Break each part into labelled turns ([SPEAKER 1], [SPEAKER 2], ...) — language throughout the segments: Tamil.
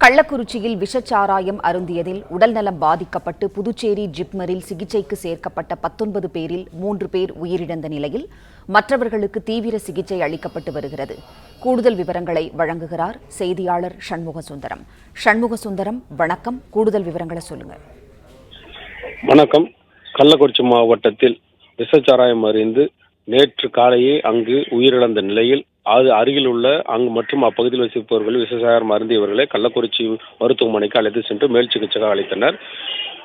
[SPEAKER 1] கள்ளக்குறிச்சியில் விஷச்சாராயம் அருந்தியதில் உடல்நலம் பாதிக்கப்பட்டு புதுச்சேரி ஜிப்மரில் சிகிச்சைக்கு சேர்க்கப்பட்ட 19 பேரில் 3 பேர் உயிரிழந்த நிலையில் மற்றவர்களுக்கு தீவிர சிகிச்சை அளிக்கப்பட்டு வருகிறது. கூடுதல் விவரங்களை வழங்குகிறார் செய்தியாளர் சண்முகசுந்தரம். சண்முகசுந்தரம், வணக்கம். கூடுதல் விவரங்களை சொல்லுங்க.
[SPEAKER 2] வணக்கம். கள்ளக்குறிச்சி மாவட்டத்தில் விஷச்சாராயம் அறிந்து நேற்று காலையே அங்கு உயிரிழந்த நிலையில் அது அருகில் உள்ள மற்றும் அப்பகுதியில் வசிப்பவர்கள் விஷச்சாராயம் அருந்தியவர்களை கள்ளக்குறிச்சி மருத்துவமனைக்கு அழைத்து சென்று மேல் சிகிச்சைக்காக அழைத்தனர்.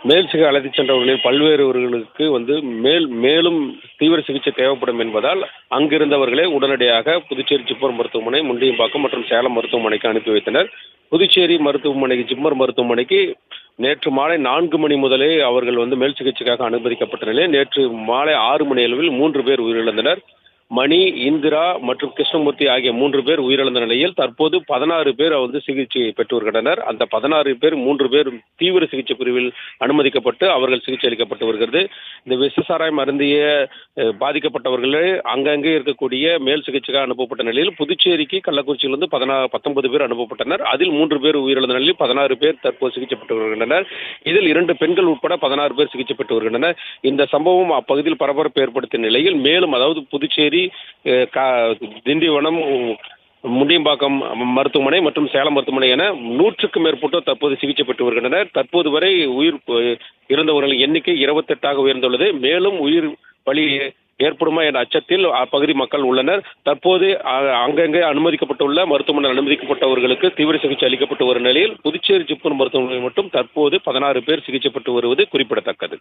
[SPEAKER 2] மேல் சிகிச்சை அழைத்து சென்றவர்களில் பல்வேறுவர்களுக்கு மேலும் தீவிர சிகிச்சை தேவைப்படும் என்பதால் அங்கிருந்தவர்களை உடனடியாக புதுச்சேரி ஜிப்மர் மருத்துவமனை, முண்டியம்பாக்கம் மற்றும் சேலம் மருத்துவமனைக்கு அனுப்பி வைத்தனர். புதுச்சேரி மருத்துவமனைக்கு, ஜிப்மர் மருத்துவமனைக்கு நேற்று மாலை 4 மணி முதலே அவர்கள் மேல் சிகிச்சைக்காக அனுமதிக்கப்பட்ட நிலையில் நேற்று மாலை 6 மணி அளவில் 3 பேர் உயிரிழந்தனர். மணி, இந்திரா மற்றும் கிருஷ்ணமூர்த்தி ஆகிய 3 பேர் உயிரிழந்த நிலையில் தற்போது 16 பேர் சிகிச்சை பெற்று வருகின்றனர். அந்த 16 பேர் 3 பேர் தீவிர சிகிச்சை பிரிவில் அனுமதிக்கப்பட்டு அவர்கள் சிகிச்சை அளிக்கப்பட்டு வருகிறது. இந்த விஷசாராயம் அருந்திய பாதிக்கப்பட்டவர்களே அங்கங்கே இருக்கக்கூடிய மேல் சிகிச்சைக்காக அனுப்பப்பட்ட நிலையில் புதுச்சேரிக்கு கள்ளக்குறிச்சியிலிருந்து 19 பேர் அனுப்பப்பட்டனர். அதில் 3 பேர் உயிரிழந்த நிலையில் 16 பேர் தற்போது சிகிச்சை பெற்று வருகின்றனர். இதில் 2 பெண்கள் உட்பட 16 பேர் சிகிச்சை பெற்று வருகின்றனர். இந்த சம்பவம் அப்பகுதியில் பரபரப்பு ஏற்படுத்திய நிலையில் மேலும் புதுச்சேரி, திண்டிவனம், முண்டியம்பாக்கம் மருத்துவமனை மற்றும் சேலம் மருத்துவமனை என 100க்கும் மேற்பட்டோர் தற்போது சிகிச்சை பெற்று வருகின்றனர். தற்போது வரை உயிர் இறந்தவர்களின் எண்ணிக்கை 28ஆக உயர்ந்துள்ளது. மேலும் உயிர் பலி ஏற்படுமா என்ற அச்சத்தில் அப்பகுதி மக்கள் உள்ளனர். தற்போது அங்கங்கே மருத்துவமனையில் அனுமதிக்கப்பட்டவர்களுக்கு தீவிர சிகிச்சை அளிக்கப்பட்டு வரும் நிலையில் புதுச்சேரி ஜிப்மர் மருத்துவமனை மட்டும் தற்போது 16 பேர் சிகிச்சை பெற்று வருவது குறிப்பிடத்தக்கது.